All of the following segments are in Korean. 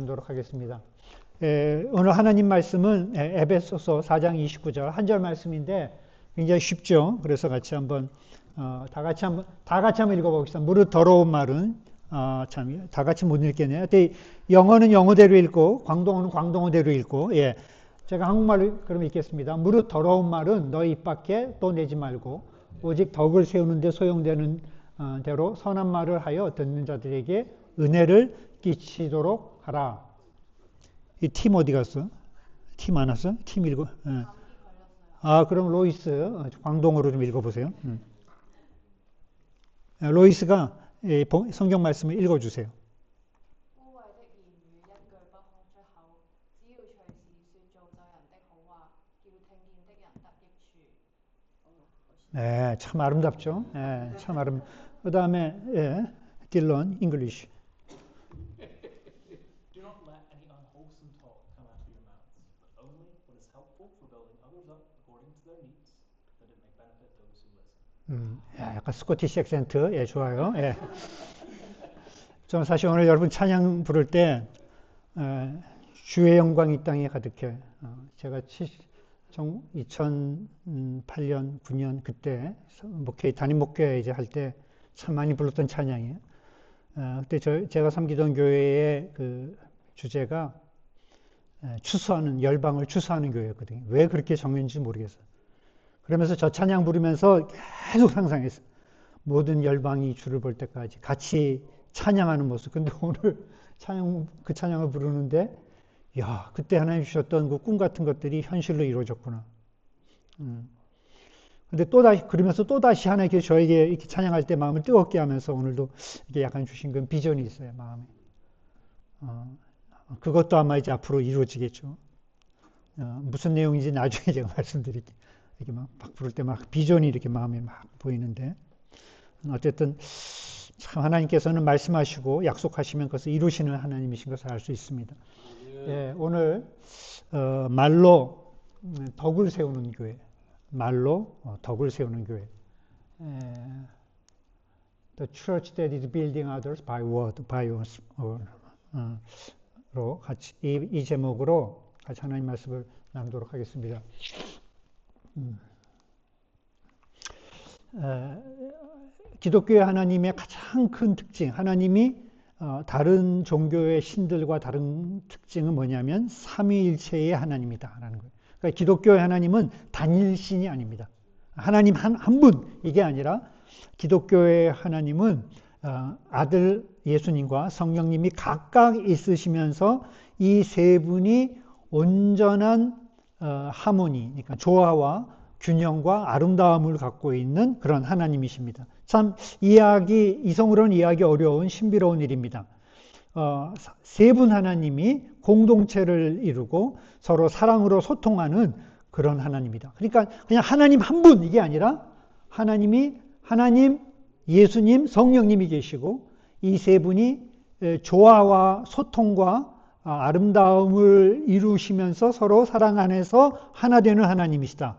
낭독하도록 하겠습니다. 오늘 하나님 말씀은 에베소서 4장 29절 한 절 말씀인데 굉장히 쉽죠. 그래서 같이 한번 다 같이 한번 읽어보겠습니다. 무릇 더러운 말은 참 다 같이 못 읽겠네요. 영어는 영어대로 읽고 광동어는 광동어대로 읽고 제가 한국말로 그럼 읽겠습니다. 무릇 더러운 말은 너희 입 밖에 또 내지 말고 오직 덕을 세우는 데 소용되는 대로 선한 말을 하여 듣는 자들에게 은혜를 끼치도록 하라. 이 팀 어디 갔어? 팀 안 왔어? 팀 읽어. 그럼 로이스 광동어로 좀 읽어보세요. 로이스가 성경 말씀을 읽어주세요. 네, 참 아름답죠. 네, 참 그 다음에 딜런 잉글리시. Do not let any unwholesome talk come out of your mouths, but only what is helpful for building others up according to their needs, that it may benefit those who listen. 약간 스코티시 액센트, 좋아요. 좀 사실 오늘 여러분 찬양 부를 때 주의 영광이 이 땅에 가득해. 제가 2008년, 9년 그때 담임 목회 이제 할 때 참 많이 불렀던 찬양이에요. 그때 제가 섬기던 교회의 그 주제가 열방을 추수하는 교회였거든요. 왜 그렇게 정했는지 모르겠어요. 그러면서 저 찬양 부르면서 계속 상상했어요. 모든 열방이 주를 볼 때까지 같이 찬양하는 모습. 근데 오늘 그 찬양을 부르는데, 그때 하나님 주셨던 그 꿈 같은 것들이 현실로 이루어졌구나. 근데 그러면서 또다시 하나님께서 저에게 이렇게 찬양할 때 마음을 뜨겁게 하면서 오늘도 이렇게 약간 주신 그런 비전이 있어요, 마음에. 그것도 아마 이제 앞으로 이루어지겠죠. 무슨 내용인지 나중에 제가 말씀드릴게요. 이렇게 막 부를 때 막 비전이 이렇게 마음에 막 보이는데. 어쨌든 참 하나님께서는 말씀하시고 약속하시면 그것을 이루시는 하나님이신 것을 알 수 있습니다. 오늘 말로 덕을 세우는 교회. 말로 덕을 세우는 교회. The church that is building others by word, by words. 로 같이 이 제목으로 같이 하나님 말씀을 나누도록 하겠습니다. 기독교의 하나님의 가장 큰 특징, 하나님이 다른 종교의 신들과 다른 특징은 뭐냐면 삼위일체의 하나님이다라는 거예요. 그러니까 기독교의 하나님은 단일신이 아닙니다. 하나님 한 분, 이게 아니라 기독교의 하나님은 아들 예수님과 성령님이 각각 있으시면서 이 세 분이 온전한 하모니, 그러니까 조화와 균형과 아름다움을 갖고 있는 그런 하나님이십니다. 참 이성으로는 이해하기 어려운 신비로운 일입니다. 세 분 하나님이 공동체를 이루고 서로 사랑으로 소통하는 그런 하나님이다. 그러니까 그냥 하나님 한 분, 이게 아니라 하나님, 예수님, 성령님이 계시고 이 세 분이 조화와 소통과 아름다움을 이루시면서 서로 사랑 안에서 하나 되는 하나님이시다.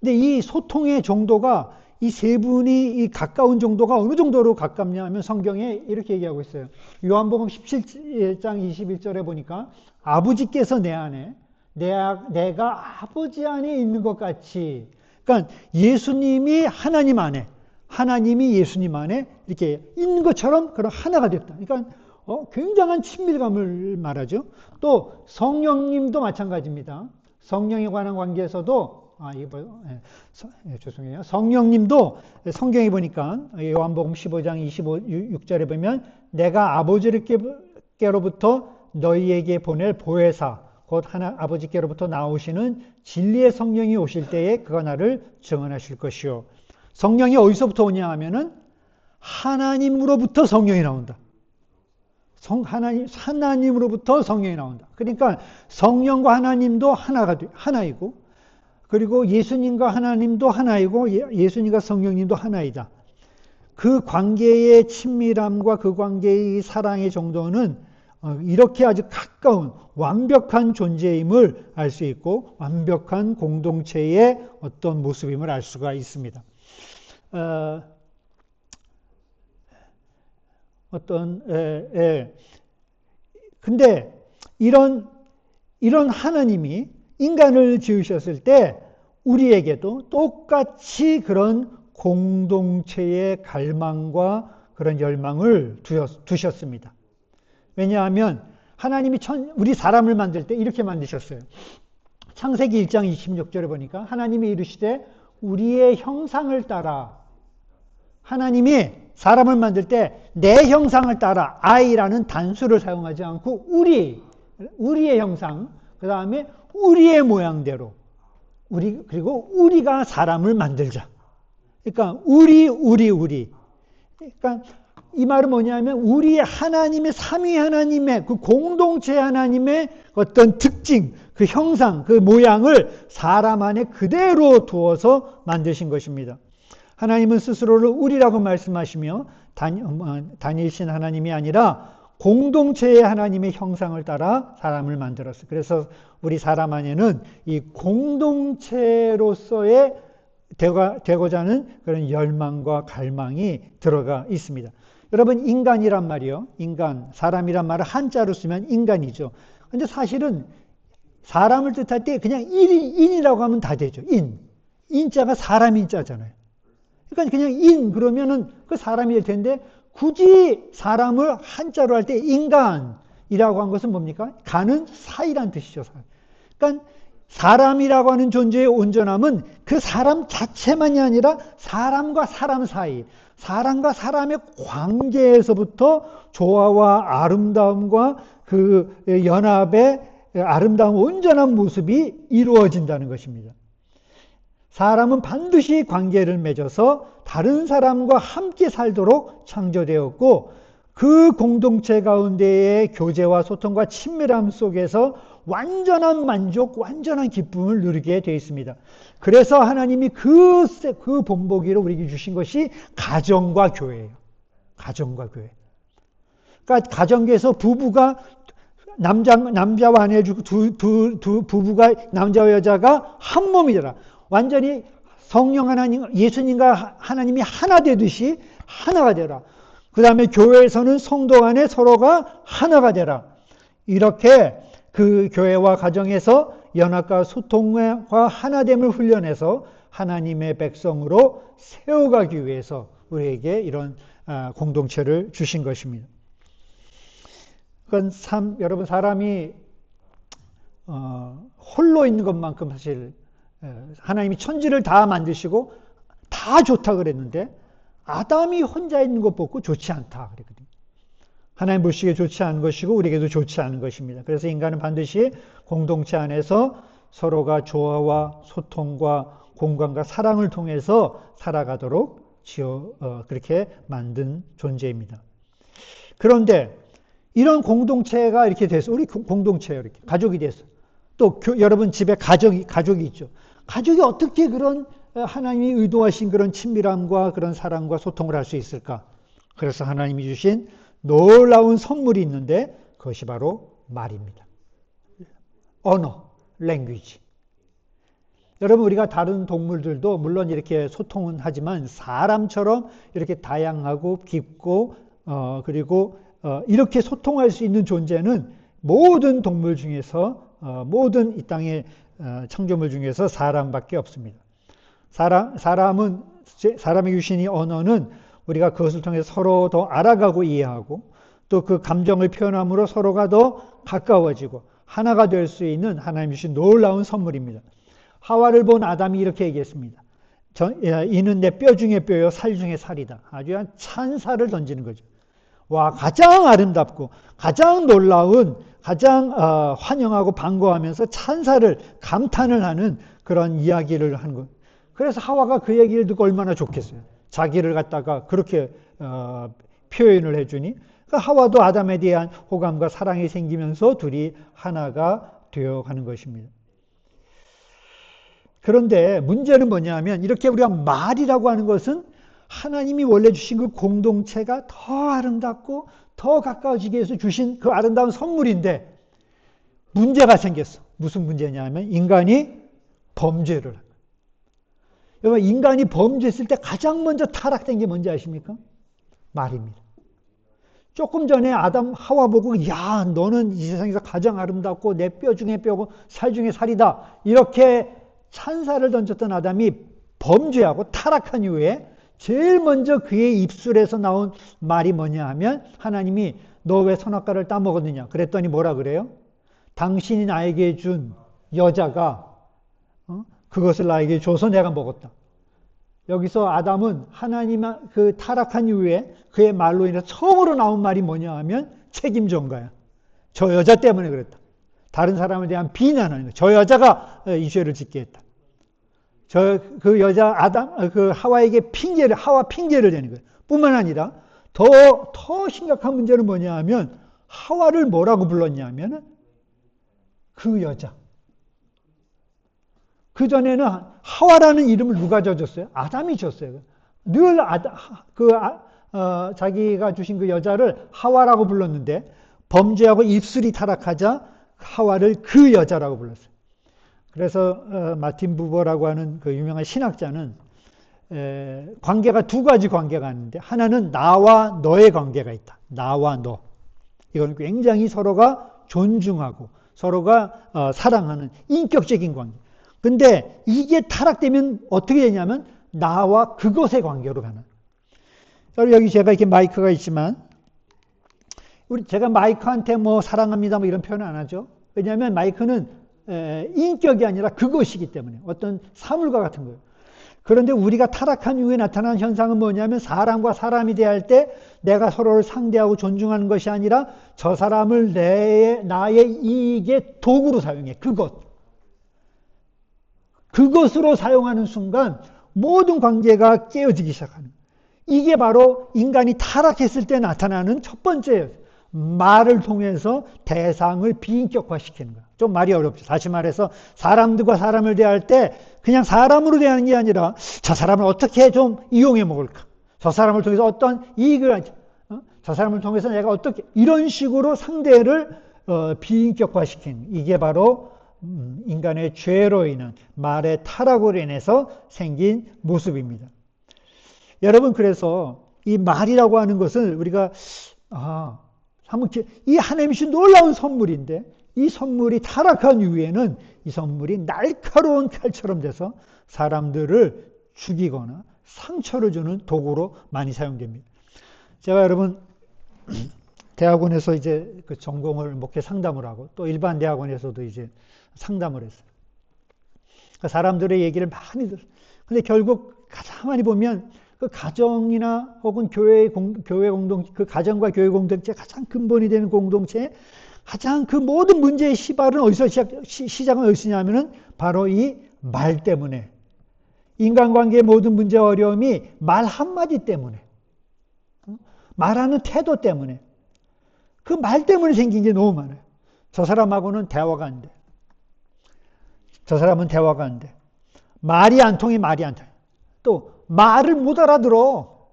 근데 이 소통의 정도가 이 세 분이 이 가까운 정도가 어느 정도로 가깝냐 하면 성경에 이렇게 얘기하고 있어요. 요한복음 17장 21절에 보니까 아버지께서 내 안에 내가 아버지 안에 있는 것 같이, 그러니까 예수님이 하나님 안에, 하나님이 예수님 안에 이렇게 있는 것처럼 그런 하나가 됐다. 그러니까 굉장한 친밀감을 말하죠. 또 성령님도 마찬가지입니다. 성령에 관한 관계에서도 죄송해요. 성령님도 성경에 보니까 요한복음 15장 26절에 보면 내가 아버지께로부터 너희에게 보낼 보혜사 곧 아버지께로부터 나오시는 진리의 성령이 오실 때에 그가 나를 증언하실 것이요. 성령이 어디서부터 오냐 하면은 하나님으로부터 성령이 나온다. 하나님으로부터 성령이 나온다. 그러니까 성령과 하나님도 하나이고, 그리고 예수님과 하나님도 하나이고, 예수님과 성령님도 하나이다. 그 관계의 친밀함과 그 관계의 사랑의 정도는 이렇게 아주 가까운 완벽한 존재임을 알 수 있고 완벽한 공동체의 어떤 모습임을 알 수가 있습니다. 근데 이런 하나님이 인간을 지으셨을 때 우리에게도 똑같이 그런 공동체의 갈망과 그런 열망을 두셨습니다. 왜냐하면 하나님이 우리 사람을 만들 때 이렇게 만드셨어요. 창세기 1장 26절에 보니까 하나님이 이르시되 우리의 형상을 따라, 하나님이 사람을 만들 때 내 형상을 따라 I라는 단수를 사용하지 않고 우리의 형상, 그 다음에 우리의 모양대로 그리고 우리가 사람을 만들자. 그러니까 우리. 그러니까 이 말은 뭐냐면 우리 하나님의 삼위 하나님의 그 공동체 하나님의 어떤 특징, 그 형상, 그 모양을 사람 안에 그대로 두어서 만드신 것입니다. 하나님은 스스로를 우리라고 말씀하시며 단일신 하나님이 아니라 공동체의 하나님의 형상을 따라 사람을 만들었어요. 그래서 우리 사람 안에는 이 공동체로서의 되고자 하는 그런 열망과 갈망이 들어가 있습니다. 여러분, 인간이란 말이요. 사람이란 말을 한자로 쓰면 인간이죠. 근데 사실은 사람을 뜻할 때 그냥 인이라고 하면 다 되죠. 인자가 사람 인자잖아요. 그러니까 그냥 그러면은 그 사람이 될 텐데 굳이 사람을 한자로 할 때 인간이라고 한 것은 뭡니까? 간은 사이란 뜻이죠. 그러니까 사람이라고 하는 존재의 온전함은 그 사람 자체만이 아니라 사람과 사람 사이, 사람과 사람의 관계에서부터 조화와 아름다움과 그 연합의 아름다운 온전한 모습이 이루어진다는 것입니다. 사람은 반드시 관계를 맺어서 다른 사람과 함께 살도록 창조되었고 그 공동체 가운데의 교제와 소통과 친밀함 속에서 완전한 만족, 완전한 기쁨을 누리게 되어 있습니다. 그래서 하나님이 그 본보기를 우리에게 주신 것이 가정과 교회예요. 가정과 교회. 그러니까 가정에서 부부가 남자와 아내 주고 부부가 남자와 여자가 한 몸이 되라. 완전히 성령 하나님, 예수님과 하나님이 하나 되듯이 하나가 되라. 그 다음에 교회에서는 성도 간에 서로가 하나가 되라. 이렇게 그 교회와 가정에서 연합과 소통과 하나됨을 훈련해서 하나님의 백성으로 세워가기 위해서 우리에게 이런 공동체를 주신 것입니다. 그건 여러분, 사람이 홀로 있는 것만큼 사실 하나님이 천지를 다 만드시고 다 좋다 그랬는데 아담이 혼자 있는 것 보고 좋지 않다 그랬거든요. 하나님 보시기에 좋지 않은 것이고 우리에게도 좋지 않은 것입니다. 그래서 인간은 반드시 공동체 안에서 서로가 조화와 소통과 공감과 사랑을 통해서 살아가도록 그렇게 만든 존재입니다. 그런데 이런 공동체가 이렇게 돼서 우리 공동체예요. 이렇게 가족이 돼서 또 여러분 집에 가족이 있죠. 가족이 어떻게 그런 하나님이 의도하신 그런 친밀함과 그런 사랑과 소통을 할 수 있을까? 그래서 하나님이 주신 놀라운 선물이 있는데 그것이 바로 말입니다. 언어, 랭귀지. 여러분, 우리가 다른 동물들도 물론 이렇게 소통은 하지만 사람처럼 이렇게 다양하고 깊고 그리고 이렇게 소통할 수 있는 존재는 모든 동물 중에서 모든 이 땅의 창조물 중에서 사람밖에 없습니다. 사람의 유신이 언어는 우리가 그것을 통해서 서로 더 알아가고 이해하고 또 그 감정을 표현함으로 서로가 더 가까워지고 하나가 될 수 있는 하나님 주신 놀라운 선물입니다. 하와를 본 아담이 이렇게 얘기했습니다. 이는 내 뼈 중에 뼈요 살 중에 살이다. 아주 찬사를 던지는 거죠. 와, 가장 아름답고 가장 놀라운 가장 환영하고 반가워하면서 찬사를 감탄을 하는 그런 이야기를 한 것. 그래서 하와가 그 얘기를 듣고 얼마나 좋겠어요. 자기를 갖다가 그렇게 표현을 해주니 하와도 아담에 대한 호감과 사랑이 생기면서 둘이 하나가 되어가는 것입니다. 그런데 문제는 뭐냐면 이렇게 우리가 말이라고 하는 것은 하나님이 원래 주신 그 공동체가 더 아름답고 더 가까워지게 해서 주신 그 아름다운 선물인데 문제가 생겼어. 무슨 문제냐면 인간이 범죄를 한 거예요. 여러분, 인간이 범죄했을 때 가장 먼저 타락된 게 뭔지 아십니까? 말입니다. 조금 전에 아담 하와 보고 야 너는 이 세상에서 가장 아름답고 내 뼈 중에 뼈고 살 중에 살이다 이렇게 찬사를 던졌던 아담이 범죄하고 타락한 이후에 제일 먼저 그의 입술에서 나온 말이 뭐냐 하면 하나님이 너 왜 선악과를 따먹었느냐 그랬더니 뭐라 그래요? 당신이 나에게 준 여자가 그것을 나에게 줘서 내가 먹었다. 여기서 아담은 하나님 그 타락한 이후에 그의 말로 인해서 처음으로 나온 말이 뭐냐 하면 책임져온 거야. 저 여자 때문에 그랬다. 다른 사람에 대한 비난하는 거야. 저 여자가 이 죄를 짓게 했다. 그 여자 그 하와에게 하와 핑계를 대는 거예요. 뿐만 아니라 더 심각한 문제는 뭐냐 하면 하와를 뭐라고 불렀냐 하면 그 여자. 그전에는 하와라는 이름을 누가 줬어요? 아담이 줬어요. 늘 자기가 주신 그 여자를 하와라고 불렀는데 범죄하고 입술이 타락하자 하와를 그 여자라고 불렀어요. 그래서 마틴 부버라고 하는 그 유명한 신학자는 관계가 두 가지 관계가 있는데 하나는 나와 너의 관계가 있다. 나와 너. 이건 굉장히 서로가 존중하고 서로가 사랑하는 인격적인 관계. 근데 이게 타락되면 어떻게 되냐면 나와 그것의 관계로 가는. 여기 제가 이렇게 마이크가 있지만 제가 마이크한테 뭐 사랑합니다 뭐 이런 표현 안 하죠. 왜냐하면 마이크는 인격이 아니라 그것이기 때문에 어떤 사물과 같은 거예요. 그런데 우리가 타락한 이후에 나타나는 현상은 뭐냐면 사람과 사람이 대할 때 내가 서로를 상대하고 존중하는 것이 아니라 저 사람을 나의 이익의 도구로 사용해. 그것으로 사용하는 순간 모든 관계가 깨어지기 시작하는 거예요. 이게 바로 인간이 타락했을 때 나타나는 첫 번째예요. 말을 통해서 대상을 비인격화시키는 거예요. 좀 말이 어렵죠. 다시 말해서 사람들과 사람을 대할 때 그냥 사람으로 대하는 게 아니라 저 사람을 어떻게 좀 이용해 먹을까? 저 사람을 통해서 어떤 이익을 하지? 저 사람을 통해서 내가 어떻게 이런 식으로 상대를 비인격화시키는 이게 바로 인간의 죄로 인한 말의 타락으로 인해서 생긴 모습입니다. 여러분 그래서 이 말이라고 하는 것을 우리가 이 하나님이 주신 놀라운 선물인데 이 선물이 타락한 이후에는 이 선물이 날카로운 칼처럼 돼서 사람들을 죽이거나 상처를 주는 도구로 많이 사용됩니다. 제가 여러분 대학원에서 이제 그 전공을 목회 상담을 하고 또 일반 대학원에서도 이제 상담을 했어요. 그러니까 사람들의 얘기를 많이 들어요. 근데 결국 가장 많이 보면 그 가정이나 혹은 교회 공동체, 그 가정과 교회 공동체 가장 근본이 되는 공동체 가장 그 모든 문제의 시발은 어디서 시작은 어디서냐면은 바로 이 말 때문에 인간관계의 모든 문제의 어려움이 말 한마디 때문에 말하는 태도 때문에 그 말 때문에 생긴 게 너무 많아요. 저 사람하고는 대화가 안 돼. 저 사람은 대화가 안 돼. 말이 안 통해 말이 안 돼. 또 말을 못 알아들어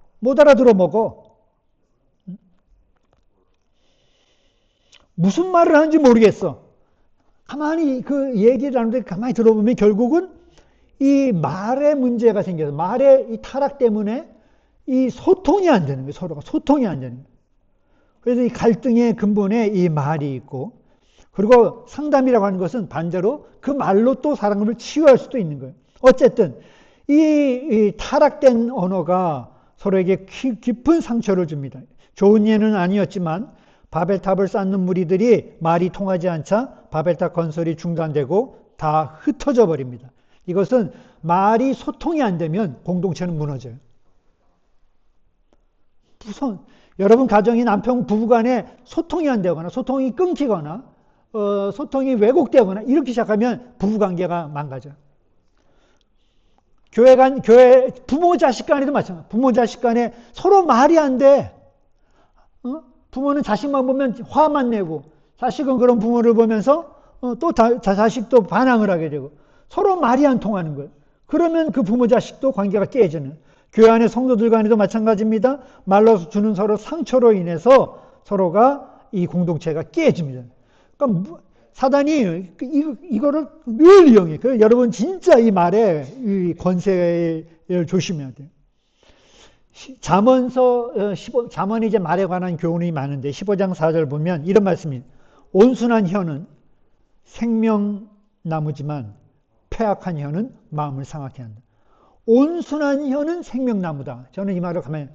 먹어. 무슨 말을 하는지 모르겠어. 가만히 그 얘기를 하는데 가만히 들어보면 결국은 이 말에 문제가 생겨서 말의 이 타락 때문에 이 소통이 안 되는 거예요. 서로가 소통이 안 되는 거예요. 그래서 이 갈등의 근본에 이 말이 있고 그리고 상담이라고 하는 것은 반대로 그 말로 또 사람을 치유할 수도 있는 거예요. 어쨌든 이 타락된 언어가 서로에게 깊은 상처를 줍니다. 좋은 예는 아니었지만 바벨탑을 쌓는 무리들이 말이 통하지 않자 바벨탑 건설이 중단되고 다 흩어져 버립니다. 이것은 말이 소통이 안 되면 공동체는 무너져요. 여러분 가정이 남편 부부간에 소통이 안 되거나 소통이 끊기거나 소통이 왜곡되거나 이렇게 시작하면 부부관계가 망가져요. 교회 부모 자식 간에도 마찬가지예요. 부모 자식 간에 서로 말이 안 돼. 부모는 자식만 보면 화만 내고 자식은 그런 부모를 보면서 또 자식도 반항을 하게 되고 서로 말이 안 통하는 거예요. 그러면 그 부모 자식도 관계가 깨지는. 교회 안에 성도들 간에도 마찬가지입니다. 말로 주는 서로 상처로 인해서 서로가 이 공동체가 깨집니다. 그러니까 사단이 이거를 늘 이용해. 여러분 진짜 이 말에 이 권세를 조심해야 돼요. 잠언이 이제 말에 관한 교훈이 많은데 15장 4절 보면 이런 말씀이 온순한 혀는 생명나무지만 패악한 혀는 마음을 상하게 한다. 온순한 혀는 생명나무다. 저는 이 말을 가만히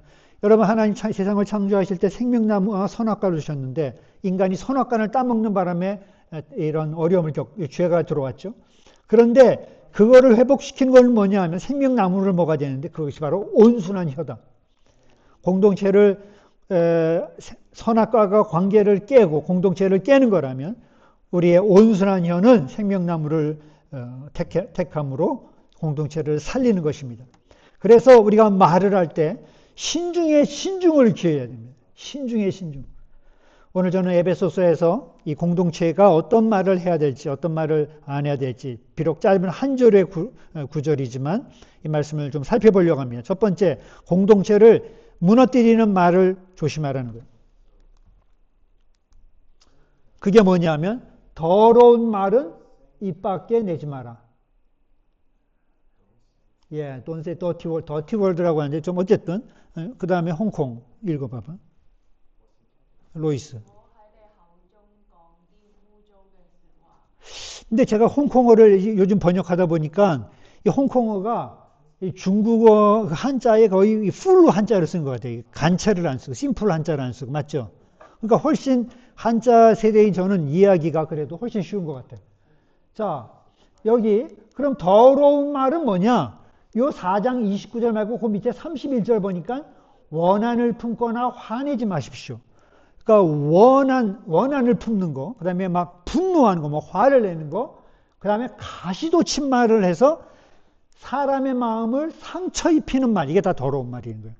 여러분 하나님 세상을 창조하실 때 생명나무와 선악과를 주셨는데 인간이 선악과를 따먹는 바람에 이런 어려움을 죄가 들어왔죠. 그런데 그거를 회복시키는 건 뭐냐 하면 생명나무를 먹어야 되는데 그것이 바로 온순한 혀다. 공동체를 선악과가 관계를 깨고 공동체를 깨는 거라면 우리의 온순한 혀는 생명나무를 택함으로 공동체를 살리는 것입니다. 그래서 우리가 말을 할 때 신중에 신중을 기해야 됩니다. 신중에 신중. 오늘 저는 에베소서에서 이 공동체가 어떤 말을 해야 될지 어떤 말을 안 해야 될지 비록 짧은 한 절의 구절이지만 이 말씀을 좀 살펴보려고 합니다. 첫 번째, 공동체를 무너뜨리는 말을 조심하라는 거예요. 그게 뭐냐면 더러운 말은 입 밖에 내지 마라. 예, don't say dirty word라고 하는데 좀 어쨌든 그 다음에 홍콩 읽어봐봐. 로이스. 근데 제가 홍콩어를 요즘 번역하다 보니까 이 홍콩어가 이 중국어 한자에 거의 풀 한자를 쓴 것 같아요. 간체를 안 쓰고 심플 한자를 안 쓰고 맞죠? 그러니까 훨씬 한자 세대인 저는 이해하기가 그래도 훨씬 쉬운 것 같아요. 자, 여기 그럼 더러운 말은 뭐냐? 요 4장 29절 말고 그 밑에 31절 보니까 원한을 품거나 화내지 마십시오. 그러니까 원한을 품는 거, 그 다음에 막 분노하는 거, 뭐 화를 내는 거, 그 다음에 가시돋친 말을 해서 사람의 마음을 상처 입히는 말, 이게 다 더러운 말인 거예요.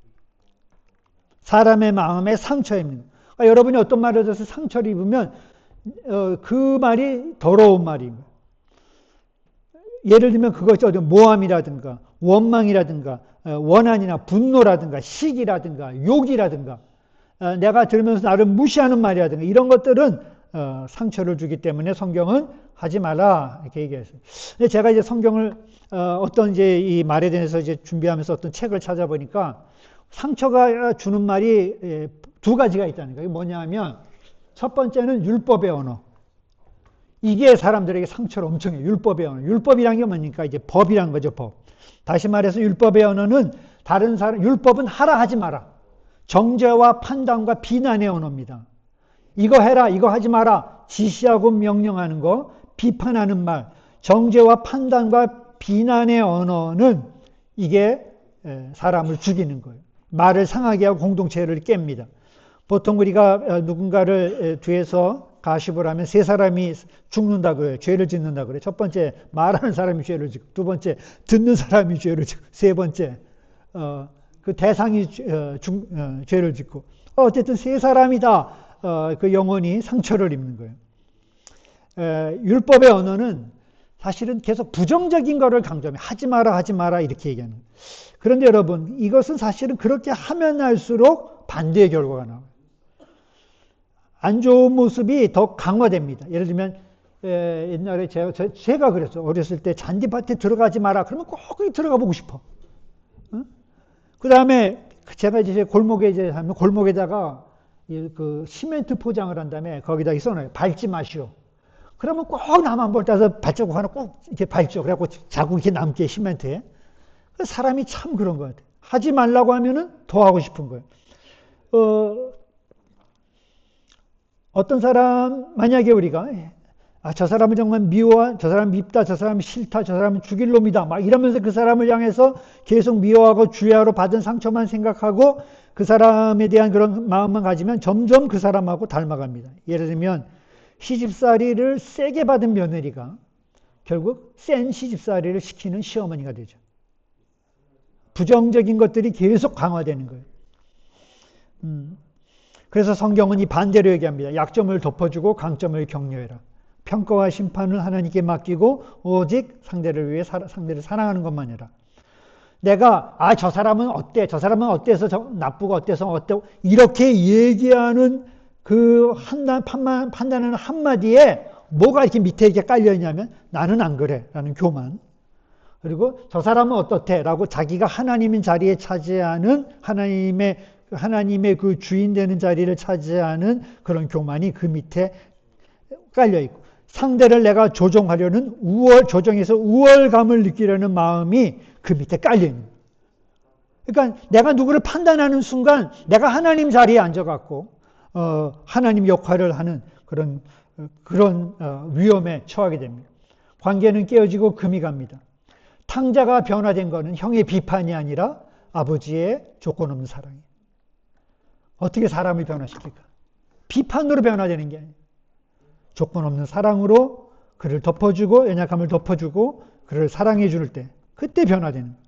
사람의 마음에 상처 입는 거. 그러니까 여러분이 어떤 말을 해서 상처를 입으면 그 말이 더러운 말인 거예요. 예를 들면 그것이 모함이라든가 원망이라든가 원한이나 분노라든가 시기라든가 욕이라든가 내가 들으면서 나를 무시하는 말이라든가 이런 것들은 상처를 주기 때문에 성경은 하지 마라 이렇게 얘기했어요. 근데 제가 이제 성경을 어떤 이제 이 말에 대해서 이제 준비하면서 어떤 책을 찾아보니까 상처가 주는 말이 두 가지가 있다는 거예요. 뭐냐 하면 첫 번째는 율법의 언어. 이게 사람들에게 상처를 엄청 해요. 율법의 언어. 율법이란 게 뭡니까? 이제 법이란 거죠, 법. 다시 말해서 율법의 언어는 다른 사람, 율법은 하라 하지 마라. 정죄와 판단과 비난의 언어입니다. 이거 해라, 이거 하지 마라. 지시하고 명령하는 거, 비판하는 말, 정죄와 판단과 비난의 언어는 이게 사람을 죽이는 거예요. 말을 상하게 하고 공동체를 깹니다. 보통 우리가 누군가를 뒤에서 가십을 하면 세 사람이 죽는다 그래요. 죄를 짓는다 그래요. 첫 번째 말하는 사람이 죄를 짓고, 두 번째 듣는 사람이 죄를 짓고, 세 번째 그 대상이 죄를 짓고, 어쨌든 세 사람이다 그 영혼이 상처를 입는 거예요. 율법의 언어는 사실은 계속 부정적인 거를 강조하면 하지 마라 하지 마라 이렇게 얘기하는 거예요. 그런데 여러분 이것은 사실은 그렇게 하면 할수록 반대의 결과가 나와요. 안 좋은 모습이 더 강화됩니다. 예를 들면 옛날에 제가 그랬어요. 어렸을 때 잔디밭에 들어가지 마라. 그러면 꼭 거기 들어가 보고 싶어. 그 다음에 제가 이제 골목에 이제 하면 골목에다가 그 시멘트 포장을 한 다음에 거기다 써놔요. 밟지 마시오. 그러면 꼭 나만 볼 때서 발자국 하나 꼭 이렇게 밟죠. 그래갖고 자국 이렇게 남게 시멘트에. 사람이 참 그런 것 같아요. 하지 말라고 하면은 더 하고 싶은 거예요. 어떤 사람, 만약에 우리가, 저 사람은 정말 미워한, 저 사람 밉다, 저 사람이 싫다, 저 사람은 죽일 놈이다, 막 이러면서 그 사람을 향해서 계속 미워하고 주야로 받은 상처만 생각하고 그 사람에 대한 그런 마음만 가지면 점점 그 사람하고 닮아갑니다. 예를 들면, 시집살이를 세게 받은 며느리가 결국 센 시집살이를 시키는 시어머니가 되죠. 부정적인 것들이 계속 강화되는 거예요. 그래서 성경은 이 반대로 얘기합니다. 약점을 덮어주고 강점을 격려해라. 평가와 심판은 하나님께 맡기고 오직 상대를 위해 상대를 사랑하는 것만 해라. 내가 저 사람은 어때? 저 사람은 어때서 나쁘고 어때서 어때? 이렇게 얘기하는 그 판단하는 한마디에 뭐가 이렇게 밑에 이렇게 깔려 있냐면 나는 안 그래 라는 교만. 그리고 저 사람은 어떻대? 라고 자기가 하나님인 자리에 차지하는 하나님의 그 주인 되는 자리를 차지하는 그런 교만이 그 밑에 깔려 있고, 상대를 내가 조종하려는 조정해서 우월감을 느끼려는 마음이 그 밑에 깔려 있는 거예요. 그러니까 내가 누구를 판단하는 순간 내가 하나님 자리에 앉아갖고 하나님 역할을 하는 그런 위험에 처하게 됩니다. 관계는 깨어지고 금이 갑니다. 탕자가 변화된 것은 형의 비판이 아니라 아버지의 조건 없는 사랑이에요. 어떻게 사람을 변화시킬까? 비판으로 변화되는 게 아니에요. 조건 없는 사랑으로 그를 덮어주고 연약함을 덮어주고 그를 사랑해 줄 때 그때 변화되는 거예요.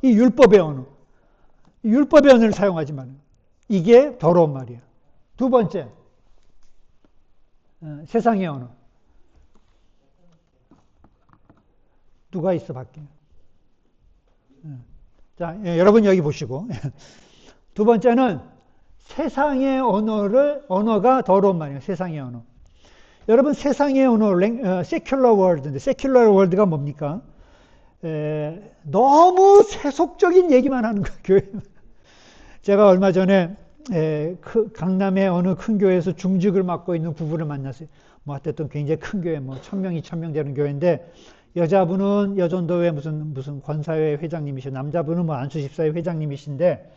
이 율법의 언어, 율법의 언어를 사용하지 마는 거예요. 이게 더러운 말이야. 두 번째, 세상의 언어. 누가 있어 밖에? 자, 여러분 여기 보시고 두 번째는 세상의 언어가 더러운 말이에요. 세상의 언어. 여러분 세상의 언어, secular world인데 secular world가 뭡니까? 너무 세속적인 얘기만 하는 거예요. 교회. 제가 얼마 전에 강남의 어느 큰 교회에서 중직을 맡고 있는 부부를 만났어요. 뭐 어쨌든 굉장히 큰 교회, 뭐 1000명, 2000명 되는 교회인데 여자분은 여전도회 무슨 권사회 회장님이시고 남자분은 뭐 안수집사회 회장님이신데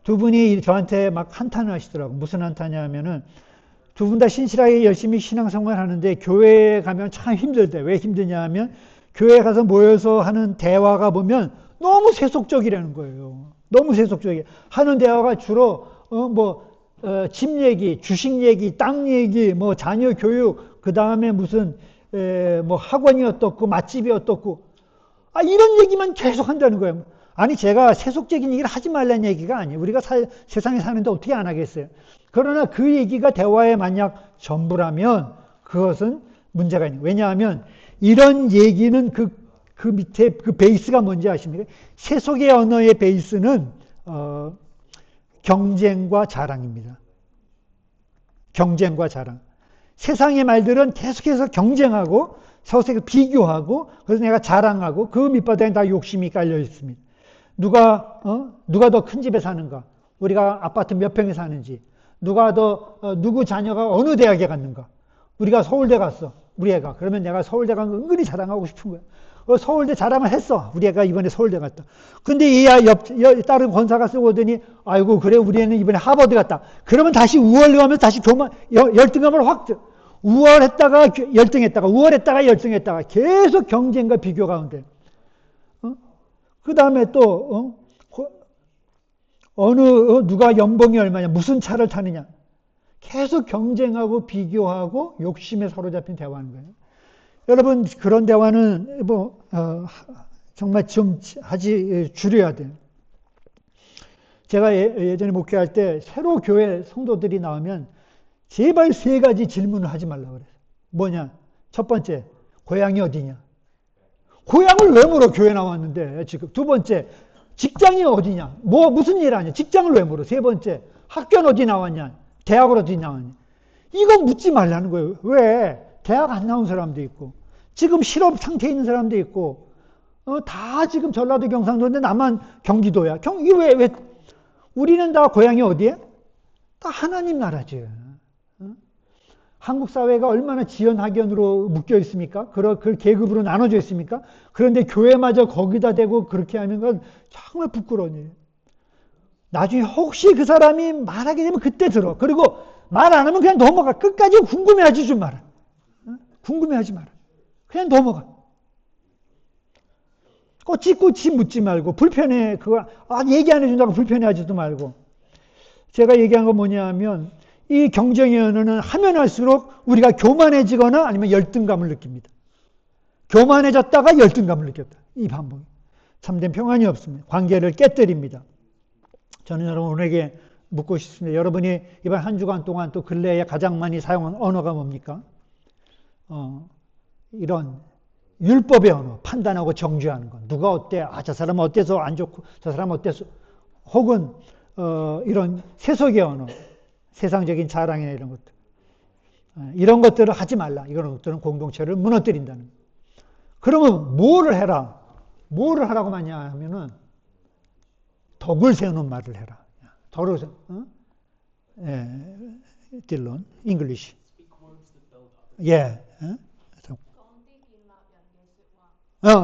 두 분이 저한테 막 한탄을 하시더라고. 무슨 한탄이냐면은 두 분 다 신실하게 열심히 신앙생활 하는데 교회에 가면 참 힘들대. 왜 힘드냐 하면 교회에 가서 모여서 하는 대화가 보면 너무 세속적이라는 거예요. 너무 세속적이에요. 하는 대화가 주로 집 얘기, 주식 얘기, 땅 얘기, 뭐 자녀 교육, 그 다음에 무슨 뭐 학원이 어떻고 맛집이 어떻고 이런 얘기만 계속 한다는 거예요. 아니 제가 세속적인 얘기를 하지 말라는 얘기가 아니에요. 우리가 세상에 사는데 어떻게 안 하겠어요. 그러나 그 얘기가 대화의 만약 전부라면 그것은 문제가 있는 거예요. 왜냐하면 이런 얘기는 그 밑에 그 베이스가 뭔지 아십니까? 세속의 언어의 베이스는 경쟁과 자랑입니다. 경쟁과 자랑. 세상의 말들은 계속해서 경쟁하고 서로 비교하고 그래서 내가 자랑하고 그 밑바닥에 다 욕심이 깔려 있습니다. 누가 더 큰 집에 사는가? 우리가 아파트 몇 평에 사는지. 누구 자녀가 어느 대학에 갔는가? 우리가 서울대 갔어. 우리 애가. 그러면 내가 서울대 간 거 은근히 자랑하고 싶은 거야. 서울대 자랑을 했어. 우리 애가 이번에 서울대 갔다. 근데 얘야 다른 권사가 쓰고 오더니 아이고 그래 우리 애는 이번에 하버드 갔다. 그러면 다시 우월하면서 다시 열등감을 확 우월했다가 열등했다가 우월했다가 열등했다가 계속 경쟁과 비교 가운데. 그 다음에 또 누가 연봉이 얼마냐 무슨 차를 타느냐 계속 경쟁하고 비교하고 욕심에 사로잡힌 대화하는 거예요. 여러분 그런 대화는 정말 좀 줄여야 돼요. 제가 예전에 목회할 때 새로 교회 성도들이 나오면 제발 3가지 질문을 하지 말라고 그래요. 뭐냐? 첫 번째, 고향이 어디냐? 고향을 왜 물어? 교회 나왔는데 지금. 두 번째, 직장이 어디냐? 무슨 일 하냐? 직장을 왜 물어? 세 번째, 학교는 어디 나왔냐? 대학을 어디 나왔냐? 이거 묻지 말라는 거예요. 왜? 대학 안 나온 사람도 있고 지금 실업 상태에 있는 사람도 있고 다 지금 전라도 경상도인데 나만 경기도야. 이게 왜 우리는 다 고향이 어디에? 다 하나님 나라지. 한국 사회가 얼마나 지연학연으로 묶여 있습니까? 그 계급으로 나눠져 있습니까? 그런데 교회마저 거기다 대고 그렇게 하는 건 정말 부끄러운 일이에요. 나중에 혹시 그 사람이 말하게 되면 그때 들어. 그리고 말 안 하면 그냥 넘어가. 끝까지 궁금해하지 좀 마라. 궁금해하지 마라. 그냥 넘어가. 꼬치꼬치 묻지 말고 불편해. 얘기 안 해준다고 불편해하지도 말고. 제가 얘기한 건 뭐냐면 이 경쟁의 언어는 하면 할수록 우리가 교만해지거나 아니면 열등감을 느낍니다. 교만해졌다가 열등감을 느꼈다. 이 반복이. 참된 평안이 없습니다. 관계를 깨뜨립니다. 저는 여러분에게 묻고 싶습니다. 여러분이 이번 한 주간 동안 또 근래에 가장 많이 사용한 언어가 뭡니까? 이런 율법의 언어, 판단하고 정죄하는 것. 누가 어때? 저 사람은 어때서 안 좋고, 저 사람은 어때서. 혹은 이런 세속의 언어, 세상적인 자랑이나 이런 것들. 이런 것들을 하지 말라. 이런 것들은 공동체를 무너뜨린다는 것. 그러면 뭐를 해라? 뭐를 하라고 하냐 하면은 덕을 세우는 말을 해라. 덕을 세우, 예, 딜런, 잉글리시. Speak words that build others. 예.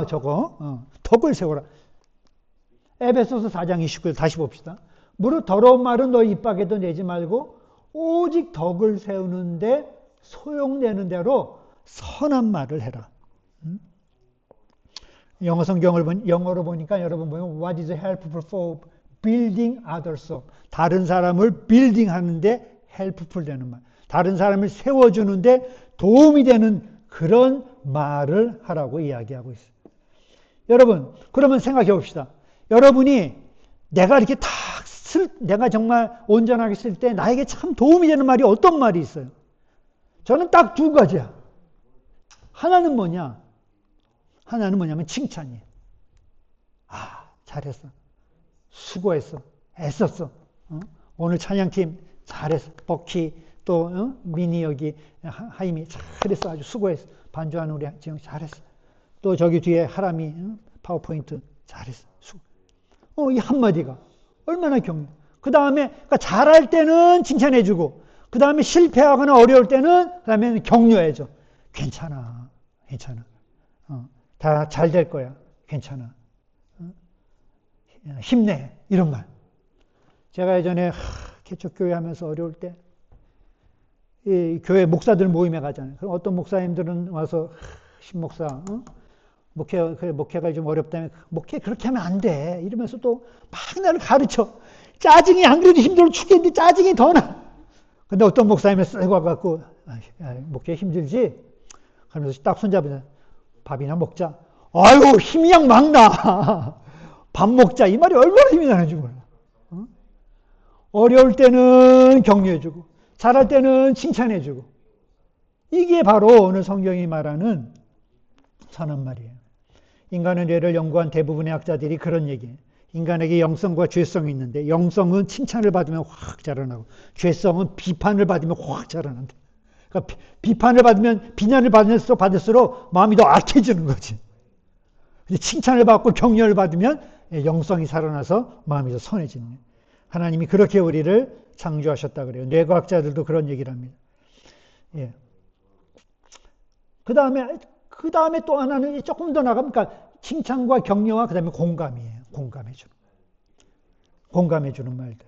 저거. 덕을 세워라. 에베소서 4장 29절 다시 봅시다. 무릇 더러운 말은 너희 입 밖에도 내지 말고 오직 덕을 세우는데 소용되는 대로 선한 말을 해라. 영어 성경을 영어로 보니까 여러분 보면 What is helpful for building others up? 다른 사람을 빌딩 하는데 helpful 되는 말. 다른 사람을 세워주는데 도움이 되는 그런 말을 하라고 이야기하고 있어요. 여러분, 그러면 생각해 봅시다. 여러분이 내가 이렇게 내가 정말 온전하게 쓸 때 나에게 참 도움이 되는 말이 어떤 말이 있어요? 저는 딱 두 가지야. 하나는 뭐냐? 하나는 뭐냐면 칭찬이에요. 아, 잘했어. 수고했어. 애썼어. 오늘 찬양팀 잘했어. 버키 또 미니 여기 하임이 잘했어. 아주 수고했어. 반주하는 우리 지금 잘했어. 또 저기 뒤에 하람이 파워포인트 잘했어. 이 한마디가 얼마나 격려. 그 다음에 그러니까 잘할 때는 칭찬해주고 그 다음에 실패하거나 어려울 때는 그 다음에 격려해줘. 괜찮아. 괜찮아. 다 잘 될 거야. 괜찮아. 힘내. 이런 말. 제가 예전에 개척교회 하면서 어려울 때 이 교회 목사들 모임에 가잖아요. 그럼 어떤 목사님들은 와서 신목사 목회가 좀 어렵다면 목회 그렇게 하면 안 돼. 이러면서 또 막 나를 가르쳐. 짜증이 안 그래도 힘들어 죽겠는데 짜증이 더 나. 근데 어떤 목사님이 쓱 와갖고 목회 힘들지? 그러면서 딱 손잡으면 밥이나 먹자. 아유 힘이 양 막 나. 밥 먹자. 이 말이 얼마나 힘이 나는지 몰라. 어려울 때는 격려해주고 잘할 때는 칭찬해주고 이게 바로 오늘 성경이 말하는 선한 말이에요. 인간의 뇌를 연구한 대부분의 학자들이 그런 얘기예요. 인간에게 영성과 죄성이 있는데 영성은 칭찬을 받으면 확 자라나고 죄성은 비판을 받으면 확 자라난다. 그러니까 비판을 받으면 비난을 받을수록 마음이 더 악해지는 거지. 칭찬을 받고 격려를 받으면 영성이 살아나서 마음이 더 선해지는 거예요. 하나님이 그렇게 우리를 창조하셨다 그래요. 뇌과학자들도 그런 얘기를 합니다. 예. 그 다음에 또 하나는 조금 더 나가면, 그러니까 칭찬과 격려와 그 다음에 공감이에요. 공감해주는 말들.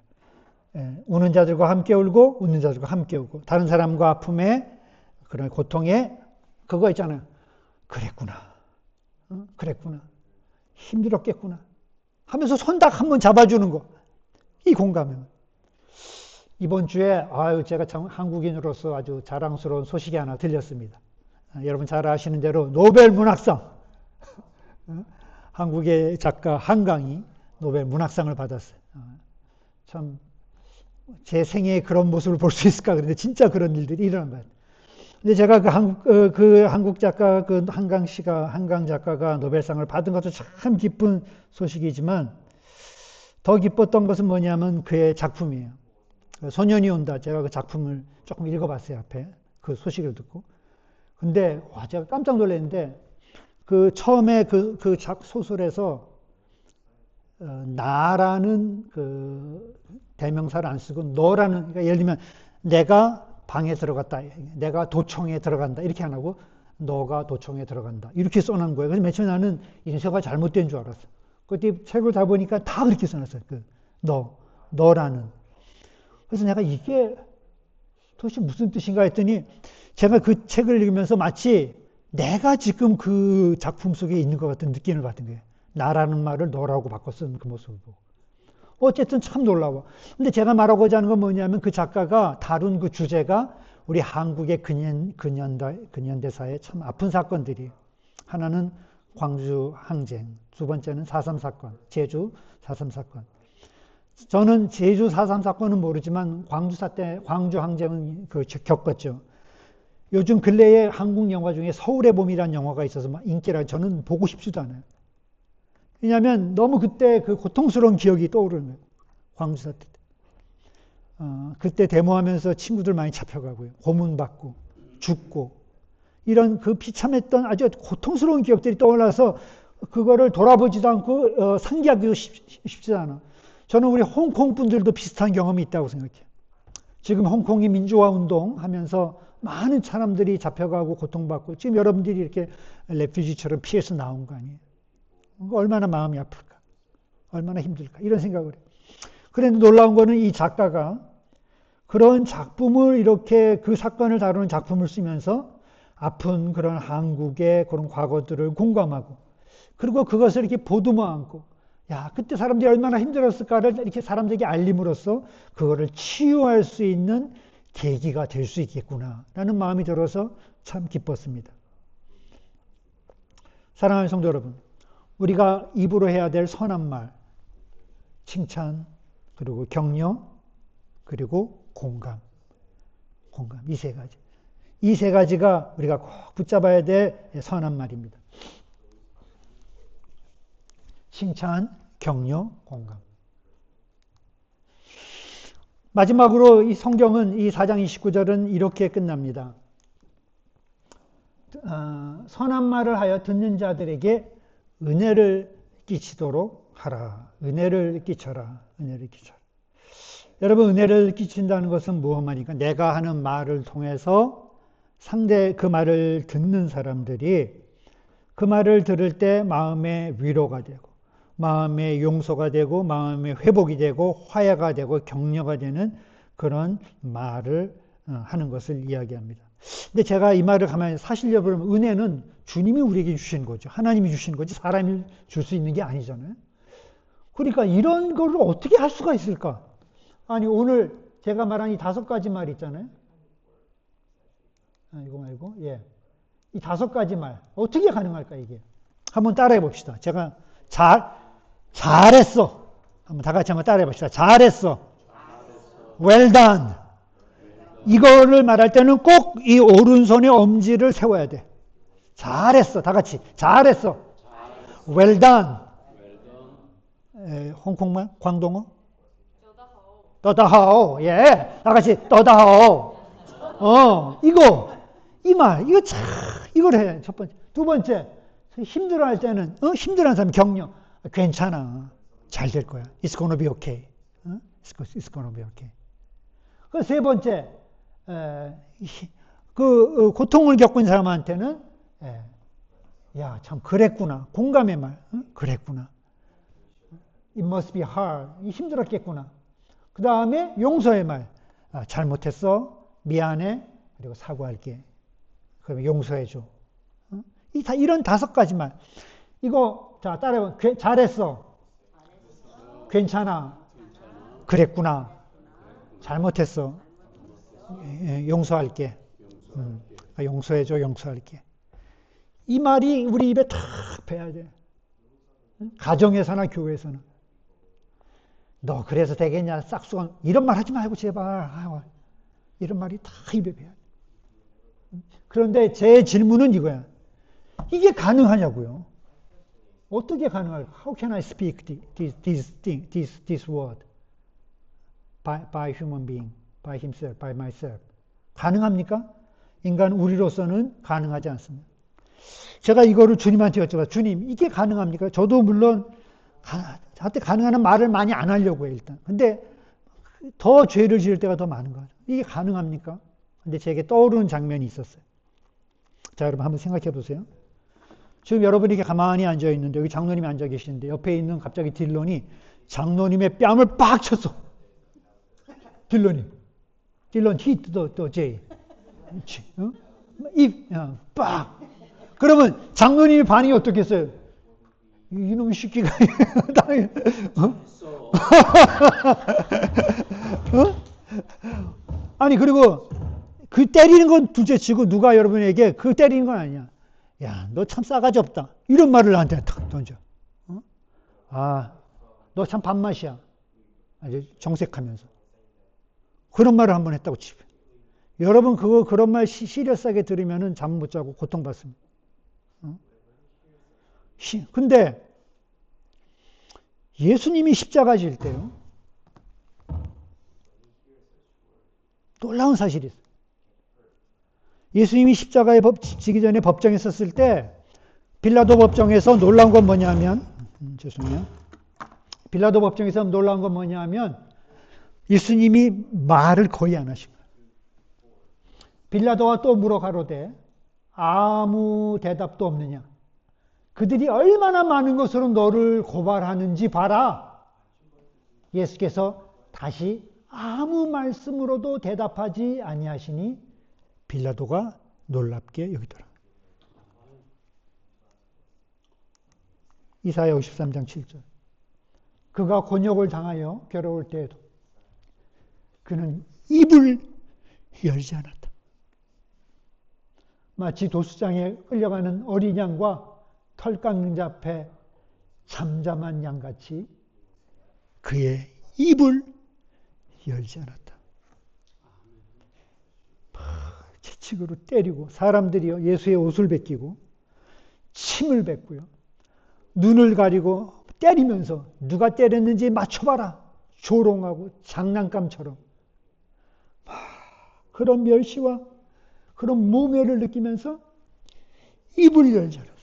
예. 우는 자들과 함께 울고, 웃는 자들과 함께 울고, 다른 사람과 아픔에, 그런 고통에, 그거 있잖아요. 그랬구나. 그랬구나. 힘들었겠구나. 하면서 손 딱 한번 잡아주는 거. 이 공감이에요. 이번 주에, 제가 참 한국인으로서 아주 자랑스러운 소식이 하나 들렸습니다. 여러분 잘 아시는 대로 노벨 문학상. 한국의 작가 한강이 노벨 문학상을 받았어요. 참, 제 생애에 그런 모습을 볼 수 있을까? 그런데 진짜 그런 일들이 일어난 거예요. 근데 제가 그 한국 작가, 한강 작가가 노벨상을 받은 것도 참 기쁜 소식이지만 더 기뻤던 것은 뭐냐면 그의 작품이에요. 소년이 온다. 제가 그 작품을 조금 읽어봤어요, 앞에. 그 소식을 듣고. 근데, 제가 깜짝 놀랐는데, 처음에 그 소설에서, 나라는 대명사를 안 쓰고, 너라는, 그러니까 예를 들면, 내가 방에 들어갔다. 내가 도청에 들어간다. 이렇게 안 하고, 너가 도청에 들어간다. 이렇게 써놓은 거예요. 그래서 맨 처음에 나는 인쇄가 잘못된 줄 알았어. 그때 책을 다 보니까 다 그렇게 써놨어요. 너라는. 그래서 내가 이게 도대체 무슨 뜻인가 했더니 제가 그 책을 읽으면서 마치 내가 지금 그 작품 속에 있는 것 같은 느낌을 받은 거예요. 나라는 말을 너라고 바꿔 쓴 그 모습을 보고. 어쨌든 참 놀라워. 근데 제가 말하고자 하는 건 뭐냐면 그 작가가 다룬 그 주제가 우리 한국의 근현대사의 참 아픈 사건들이. 하나는 광주 항쟁, 두 번째는 4.3 사건, 제주 4.3 사건. 저는 제주 4.3 사건은 모르지만 광주 항쟁은 겪었죠. 요즘 근래에 한국 영화 중에 서울의 봄이라는 영화가 있어서 막 인기라 저는 보고 싶지도 않아요. 왜냐하면 너무 그때 그 고통스러운 기억이 떠오르는 거예요. 광주 사태 때. 그때 데모하면서 친구들 많이 잡혀가고요. 고문받고 죽고 이런 그 비참했던 아주 고통스러운 기억들이 떠올라서 그거를 돌아보지도 않고 상기하기도 쉽지 않아. 저는 우리 홍콩 분들도 비슷한 경험이 있다고 생각해요. 지금 홍콩이 민주화 운동 하면서 많은 사람들이 잡혀가고 고통받고 지금 여러분들이 이렇게 레퓨지처럼 피해서 나온 거 아니에요. 얼마나 마음이 아플까. 얼마나 힘들까. 이런 생각을 해요. 그런데 놀라운 거는 이 작가가 그런 작품을 이렇게 그 사건을 다루는 작품을 쓰면서 아픈 그런 한국의 그런 과거들을 공감하고 그리고 그것을 이렇게 보듬어 안고 야, 그때 사람들이 얼마나 힘들었을까를 이렇게 사람들에게 알림으로써 그거를 치유할 수 있는 계기가 될 수 있겠구나 라는 마음이 들어서 참 기뻤습니다. 사랑하는 성도 여러분, 우리가 입으로 해야 될 선한 말, 칭찬, 그리고 격려, 그리고 공감 이 세 가지. 이 세 가지가 우리가 꼭 붙잡아야 될 선한 말입니다. 칭찬, 격려, 공감. 마지막으로 이 성경은 이 4장 29절은 이렇게 끝납니다. 선한 말을 하여 듣는 자들에게 은혜를 끼치도록 하라. 은혜를 끼쳐라. 은혜를 끼쳐라. 여러분, 은혜를 끼친다는 것은 무엇만이까? 내가 하는 말을 통해서 상대 그 말을 듣는 사람들이 그 말을 들을 때 마음의 위로가 되고 마음의 용서가 되고 마음의 회복이 되고 화해가 되고 격려가 되는 그런 말을 하는 것을 이야기합니다. 근데 제가 이 말을 가만히 사실 여러분 은혜는 주님이 우리에게 주신 거죠. 하나님이 주신 거지 사람이 줄 수 있는 게 아니잖아요. 그러니까 이런 거를 어떻게 할 수가 있을까? 아니 오늘 제가 말한 이 5가지 말 있잖아요. 이거 말고 이 5가지 말 어떻게 가능할까 이게? 한번 따라해 봅시다. 제가 잘했어. 한번 다 같이 한번 따라해 봅시다. 잘했어. Well done. 이거를 말할 때는 꼭 이 오른손의 엄지를 세워야 돼. 잘했어. 다 같이. 잘했어. Well done. 홍콩말? 광동어? 떠다하오. 예. 다 같이 떠다하오. 이거 참, 이걸 해. 첫 번째. 두 번째. 힘들어 할 때는, 힘들어하는 사람 격려. 괜찮아. 잘 될 거야. It's gonna be okay. It's gonna be okay. 그 세 번째, 고통을 겪은 사람한테는, 야, 참, 그랬구나. 공감의 말. 그랬구나. It must be hard. 힘들었겠구나. 그 다음에 용서의 말. 잘못했어. 미안해. 그리고 사과할게. 그러면 용서해줘. 이런 5가지 말. 이거, 자, 따라해봐. 잘했어. 괜찮아. 그랬구나. 잘못했어. 용서할게. 용서해줘. 용서할게. 이 말이 우리 입에 탁 배야 돼. 가정에서나 교회에서나. 너 그래서 되겠냐? 싹수건. 이런 말 하지 말고 제발. 이런 말이 다 입에 배야 돼. 그런데 제 질문은 이거야. 이게 가능하냐고요? 어떻게 가능할까? How can I speak this word by human being, by himself, by myself? 가능합니까? 인간 우리로서는 가능하지 않습니다. 제가 이거를 주님한테 여쭤봐. 주님, 이게 가능합니까? 저도 물론 저한테 가능한 말을 많이 안 하려고 해요, 일단. 근데 더 죄를 지을 때가 더 많은 거죠. 이게 가능합니까? 근데 제게 떠오르는 장면이 있었어요. 자, 여러분 한번 생각해 보세요. 지금 여러분이 이렇게 가만히 앉아 있는데 여기 장로님이 앉아 계시는데 옆에 있는 갑자기 딜런이 장로님의 뺨을 빡 쳤어. 딜런 hit the J. 빡. 그러면 장로님의 반응이 어떻겠어요? 이놈 새끼가 아니 그리고 그 때리는 건 둘째치고 누가 여러분에게 그 때리는 건 아니야. 야, 너 참 싸가지 없다. 이런 말을 나한테 탁 던져. 너 참 밥맛이야. 아주 정색하면서. 그런 말을 한번 했다고 치고. 여러분 그런 말 시리어스하게 들으면은 잠 못 자고 고통받습니다. 근데 예수님이 십자가 질 때요. 놀라운 사실이 있어요. 예수님이 십자가에 지기 전에 법정에 섰을 때 빌라도 법정에서 놀라운 건 뭐냐면 죄송해요. 빌라도 법정에서 놀라운 건 뭐냐면 예수님이 말을 거의 안 하신 거예요. 빌라도가 또 물어 가로되 아무 대답도 없느냐. 그들이 얼마나 많은 것으로 너를 고발하는지 봐라. 예수께서 다시 아무 말씀으로도 대답하지 아니하시니 빌라도가 놀랍게 여기더라. 이사야 53장 7절. 그가 곤욕을 당하여 괴로울 때에도 그는 입을 열지 않았다. 마치 도수장에 끌려가는 어린 양과 털 깎는 자 앞에 잠잠한 양같이 그의 입을 열지 않았다. 채찍으로 때리고 사람들이요 예수의 옷을 벗기고 침을 뱉고요. 눈을 가리고 때리면서 누가 때렸는지 맞춰봐라. 조롱하고 장난감처럼 그런 멸시와 그런 모멸을 느끼면서 입을 열지 않았어요.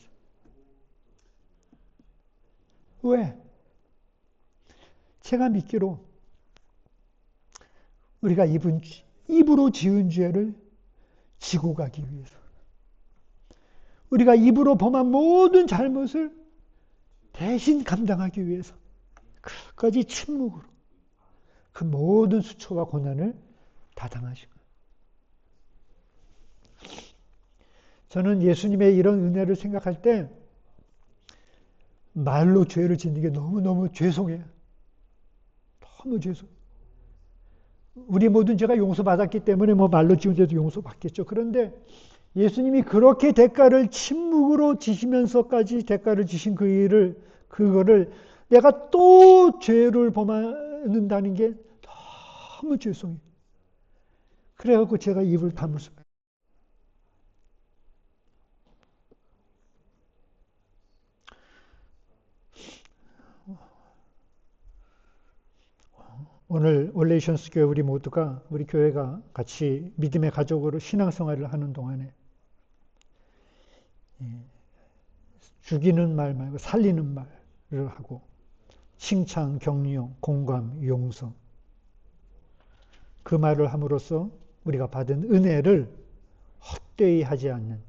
왜? 제가 믿기로 우리가 입으로 지은 죄를 지고 가기 위해서 우리가 입으로 범한 모든 잘못을 대신 감당하기 위해서 끝까지 침묵으로 그 모든 수초와 고난을 다 당하신 거예요. 저는 예수님의 이런 은혜를 생각할 때 말로 죄를 짓는 게 너무너무 죄송해요. 너무 죄송해요. 우리 모든 죄가 용서받았기 때문에 뭐 말로 지은 죄도 용서받겠죠. 그런데 예수님이 그렇게 대가를 침묵으로 지시면서까지 대가를 지신 그 일을 그거를 내가 또 죄를 범하는다는 게 너무 죄송해요. 그래갖고 제가 입을 다물 수가. 오늘 올레이션스 교회 우리 교회가 같이 믿음의 가족으로 신앙생활을 하는 동안에 죽이는 말 말고 살리는 말을 하고 칭찬, 격려, 공감, 용서 그 말을 함으로써 우리가 받은 은혜를 헛되이 하지 않는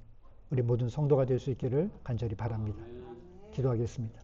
우리 모든 성도가 될 수 있기를 간절히 바랍니다. 기도하겠습니다.